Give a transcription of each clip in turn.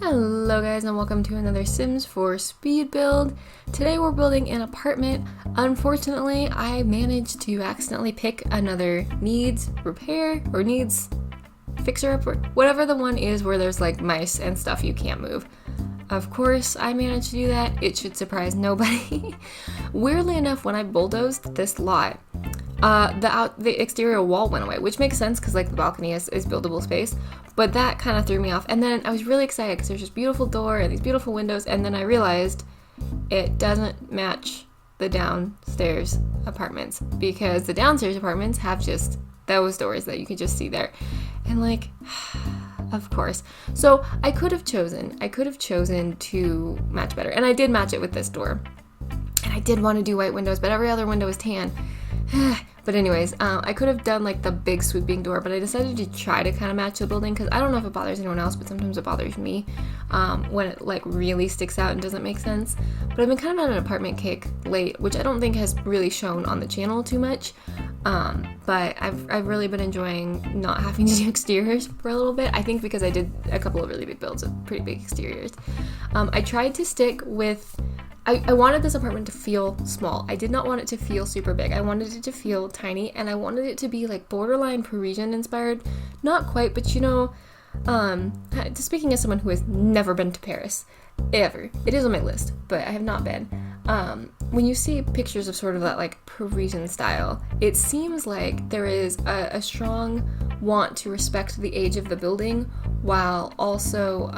Hello guys and welcome to another Sims 4 speed build. Today we're building an apartment. Unfortunately, I managed to accidentally pick another needs repair or needs fixer up, or whatever the one is where there's like mice and stuff you can't move. Of course, I managed to do that. It should surprise nobody. Weirdly enough, when I bulldozed this lot, the exterior wall went away, which makes sense because like the balcony is buildable space, but that kind of threw me off. And then I was really excited because there's this beautiful door and these beautiful windows, and then I realized it doesn't match the downstairs apartments because the downstairs apartments have just those doors that you can just see there, and like of course. So I could have chosen to match better, and I did match it with this door, and I did want to do white windows, but every other window is tan. But anyways, I could have done like the big sweeping door, but I decided to try to kind of match the building because I don't know if it bothers anyone else, but sometimes it bothers me when it like really sticks out and doesn't make sense. But I've been kind of on an apartment kick late, which I don't think has really shown on the channel too much. But I've really been enjoying not having to do exteriors for a little bit. I think because I did a couple of really big builds with pretty big exteriors. I tried to stick with... I wanted this apartment to feel small. I did not want it to feel super big. I wanted it to feel tiny, and I wanted it to be like borderline Parisian inspired. Not quite, but you know, speaking as someone who has never been to Paris, ever. It is on my list, but I have not been. When you see pictures of sort of that like Parisian style, it seems like there is a strong want to respect the age of the building while also,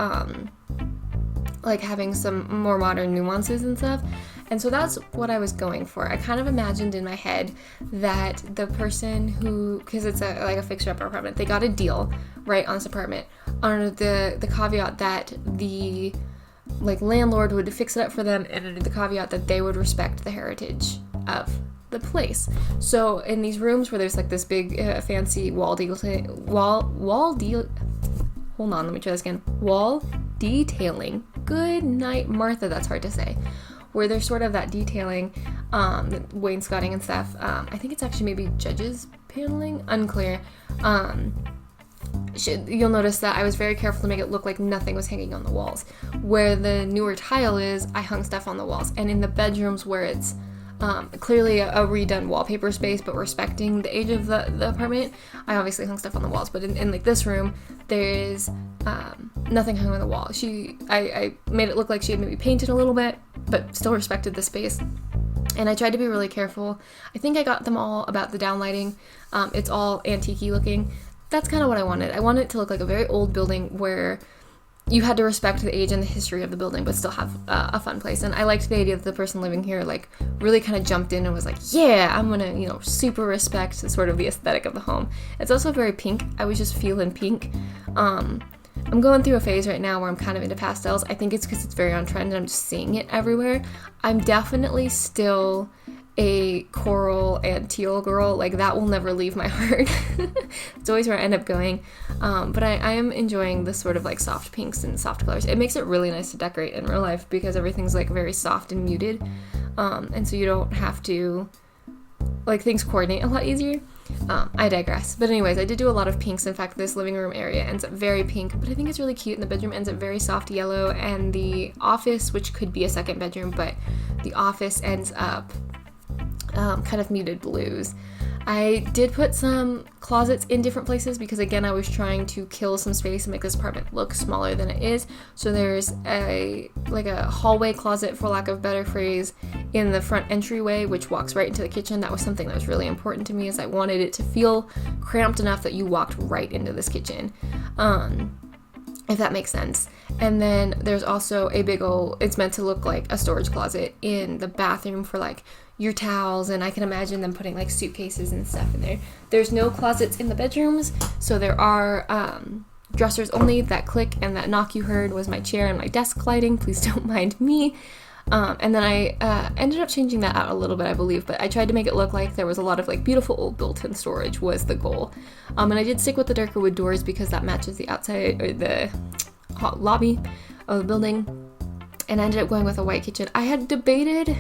like having some more modern nuances and stuff. And so that's what I was going for. I kind of imagined in my head that the person who, because it's like a fixer-upper apartment, they got a deal right on this apartment under the caveat that the like landlord would fix it up for them, and under the caveat that they would respect the heritage of the place. So in these rooms where there's like this big fancy wall detailing. Good night, Martha, that's hard to say. Where there's sort of that detailing, wainscoting and stuff. I think it's actually maybe judges paneling, unclear. You'll notice that I was very careful to make it look like nothing was hanging on the walls. Where the newer tile is, I hung stuff on the walls. And in the bedrooms where it's clearly a redone wallpaper space, but respecting the age of the apartment, I obviously hung stuff on the walls. But in like this room, there is nothing hung on the wall. I made it look like she had maybe painted a little bit, but still respected the space. And I tried to be really careful. I think I got them all about the downlighting. It's all antique-y looking. That's kind of what I wanted. I wanted it to look like a very old building where you had to respect the age and the history of the building, but still have a fun place. And I liked the idea that the person living here, like, really kind of jumped in and was like, yeah, I'm gonna, super respect sort of the aesthetic of the home. It's also very pink. I was just feeling pink. I'm going through a phase right now where I'm kind of into pastels. I think it's because it's very on trend and I'm just seeing it everywhere. I'm definitely still a coral and teal girl. Like, that will never leave my heart. It's always where I end up going. But I am enjoying this sort of like soft pinks and soft colors. It makes it really nice to decorate in real life because everything's like very soft and muted. And so you don't have to, like, things coordinate a lot easier. I digress. But anyways, I did do a lot of pinks. In fact, this living room area ends up very pink, but I think it's really cute, and the bedroom ends up very soft yellow, and the office, which could be a second bedroom, but the office ends up kind of muted blues. I did put some closets in different places because, again, I was trying to kill some space and make this apartment look smaller than it is. So there's a hallway closet, for lack of a better phrase, in the front entryway, which walks right into the kitchen. That was something that was really important to me, as I wanted it to feel cramped enough that you walked right into this kitchen. If that makes sense. And then there's also a big old, it's meant to look like a storage closet in the bathroom for like your towels, and I can imagine them putting like suitcases and stuff in there. There's no closets in the bedrooms, so there are dressers only. That click and that knock you heard was my chair and my desk lighting. Please don't mind me. And then I ended up changing that out a little bit, I believe, but I tried to make it look like there was a lot of like beautiful old built-in storage was the goal. And I did stick with the darker wood doors because that matches the outside or the lobby of the building. And I ended up going with a white kitchen. I had debated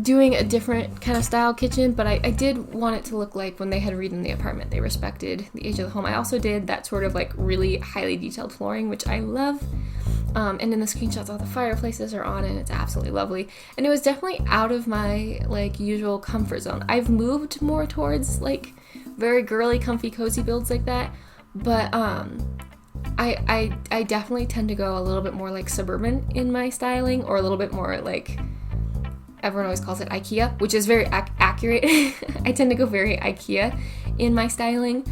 doing a different kind of style kitchen, but I did want it to look like when they had redone the apartment, they respected the age of the home. I also did that sort of like really highly detailed flooring, which I love. And in the screenshots, all the fireplaces are on, and it's absolutely lovely. And it was definitely out of my like usual comfort zone. I've moved more towards like very girly, comfy, cozy builds like that, but I definitely tend to go a little bit more like suburban in my styling, or a little bit more like, everyone always calls it IKEA, which is very accurate. I tend to go very IKEA in my styling.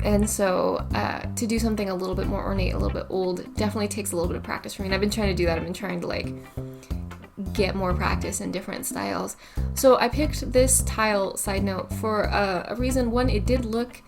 And so to do something a little bit more ornate, a little bit old, definitely takes a little bit of practice for me. And I've been trying to do that. I've been trying to like get more practice in different styles. So I picked this tile, side note, for a reason. One, it did look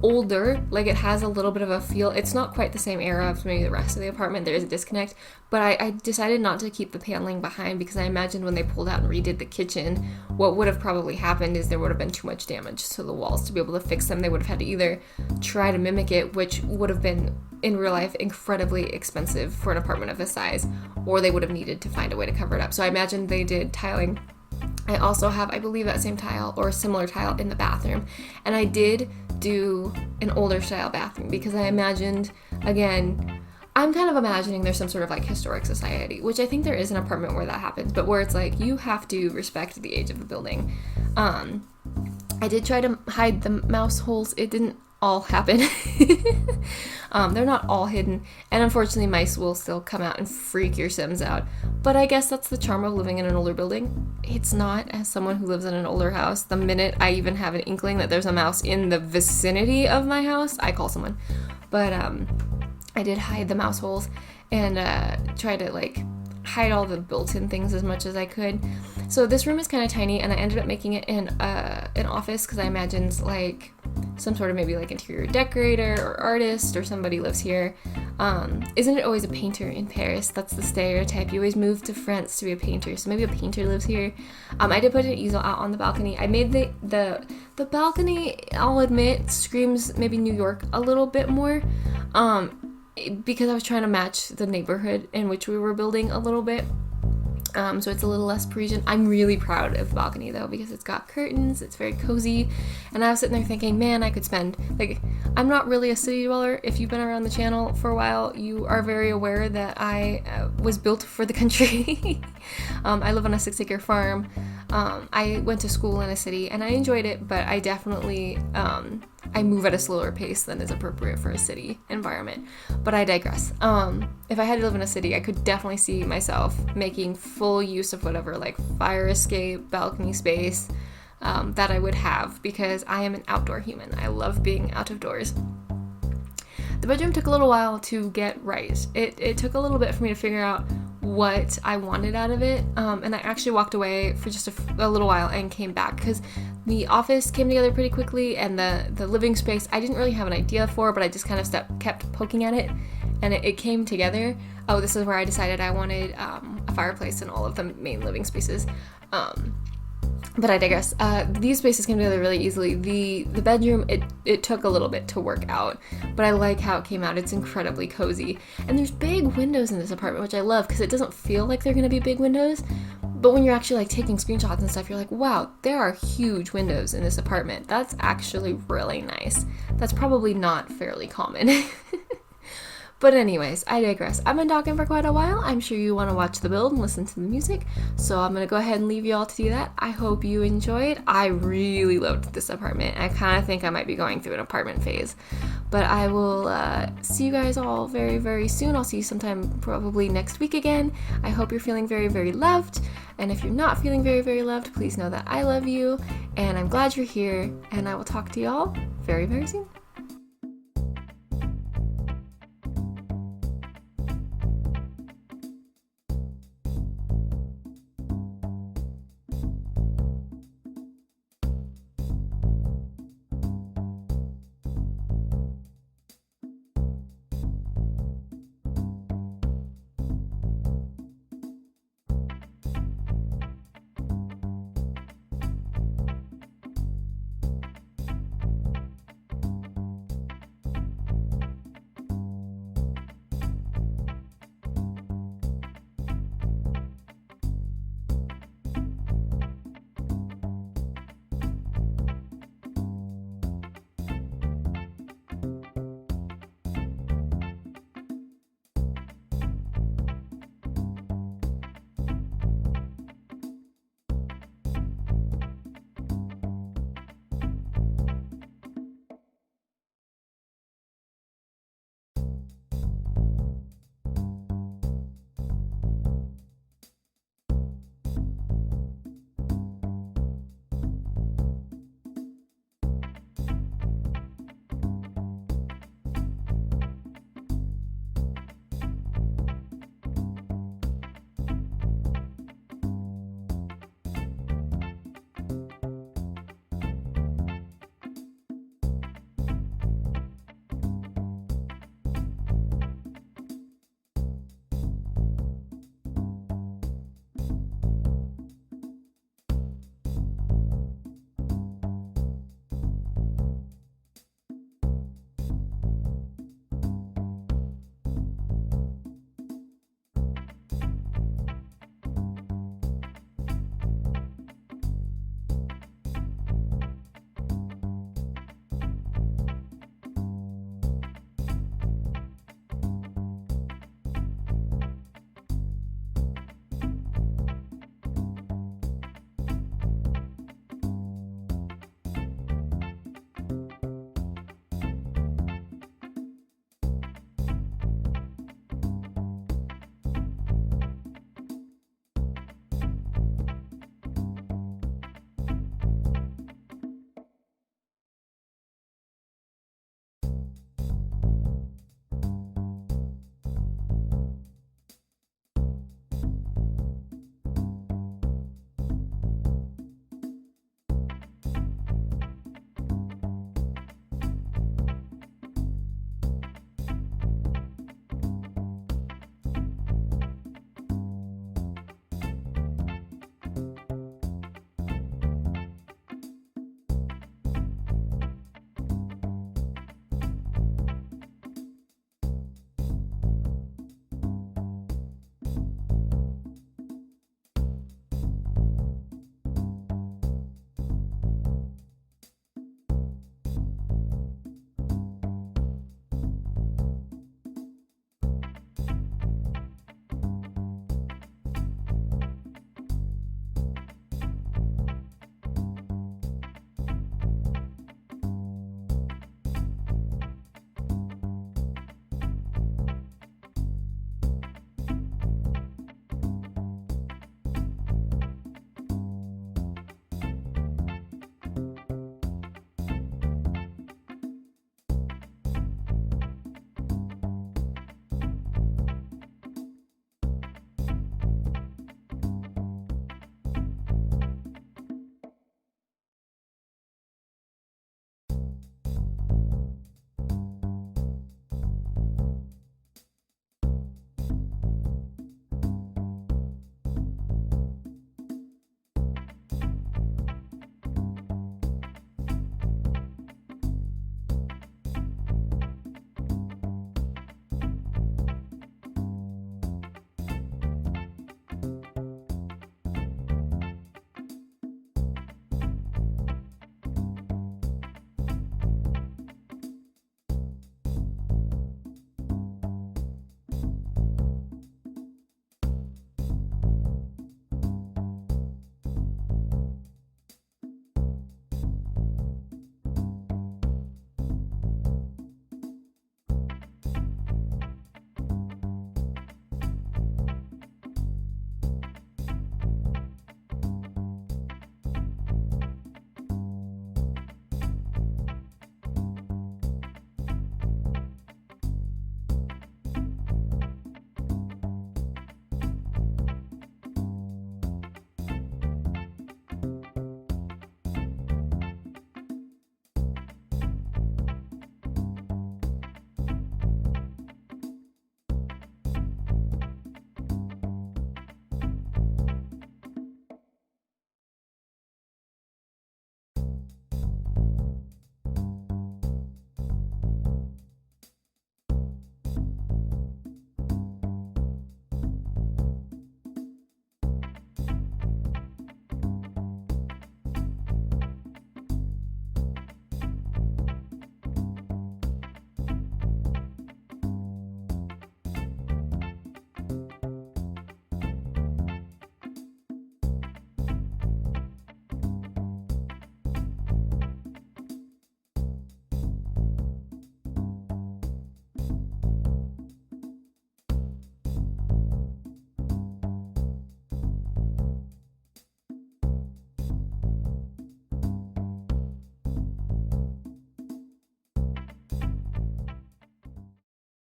older, like it has a little bit of a feel. It's not quite the same era of maybe the rest of the apartment. There is a disconnect, but I decided not to keep the paneling behind, because I imagined when they pulled out and redid the kitchen, what would have probably happened is there would have been too much damage to the walls to be able to fix them. They would have had to either try to mimic it, which would have been in real life incredibly expensive for an apartment of this size, or they would have needed to find a way to cover it up. So I imagined they did tiling. I also have, I believe, that same tile or a similar tile in the bathroom, and I did do an older style bathroom because I imagined, again, I'm kind of imagining there's some sort of like historic society, which I think there is an apartment where that happens, but where it's like you have to respect the age of the building. I did try to hide the mouse holes. It didn't all happen. They're not all hidden, and unfortunately mice will still come out and freak your Sims out, but I guess that's the charm of living in an older building. It's not, as someone who lives in an older house, the minute I even have an inkling that there's a mouse in the vicinity of my house, I call someone. But I did hide the mouse holes and try to like hide all the built-in things as much as I could. So this room is kind of tiny, and I ended up making it in an office because I imagined like some sort of maybe like interior decorator or artist or somebody lives here. Isn't it always a painter in Paris? That's the stereotype. You always move to France to be a painter, so maybe a painter lives here. I did put an easel out on the balcony. I made the balcony, I'll admit, screams maybe New York a little bit more, because I was trying to match the neighborhood in which we were building a little bit. So it's a little less Parisian. I'm really proud of the balcony though, because it's got curtains, it's very cozy, and I was sitting there thinking, man, I could spend, like, I'm not really a city dweller. If you've been around the channel for a while, you are very aware that I was built for the country. I live on a 6-acre farm. I went to school in a city and I enjoyed it, but I definitely, I move at a slower pace than is appropriate for a city environment. But I digress. If I had to live in a city, I could definitely see myself making full use of whatever like fire escape, balcony space that I would have, because I am an outdoor human. I love being out of doors. The bedroom took a little while to get right. It took a little bit for me to figure out what I wanted out of it, and I actually walked away for just a little while and came back because the office came together pretty quickly, and the living space I didn't really have an idea for, but I just kind of kept poking at it, and it came together. Oh, this is where I decided I wanted a fireplace in all of the main living spaces. But I digress. These spaces came together really easily. The bedroom, it took a little bit to work out, but I like how it came out. It's incredibly cozy. And there's big windows in this apartment, which I love, because it doesn't feel like they're going to be big windows, but when you're actually like taking screenshots and stuff, you're like, wow, there are huge windows in this apartment. That's actually really nice. That's probably not fairly common. But anyways, I digress. I've been talking for quite a while. I'm sure you want to watch the build and listen to the music, so I'm going to go ahead and leave you all to do that. I hope you enjoyed. I really loved this apartment. I kind of think I might be going through an apartment phase, but I will see you guys all very, very soon. I'll see you sometime probably next week again. I hope you're feeling very, very loved, and if you're not feeling very, very loved, please know that I love you, and I'm glad you're here, and I will talk to you all very, very soon.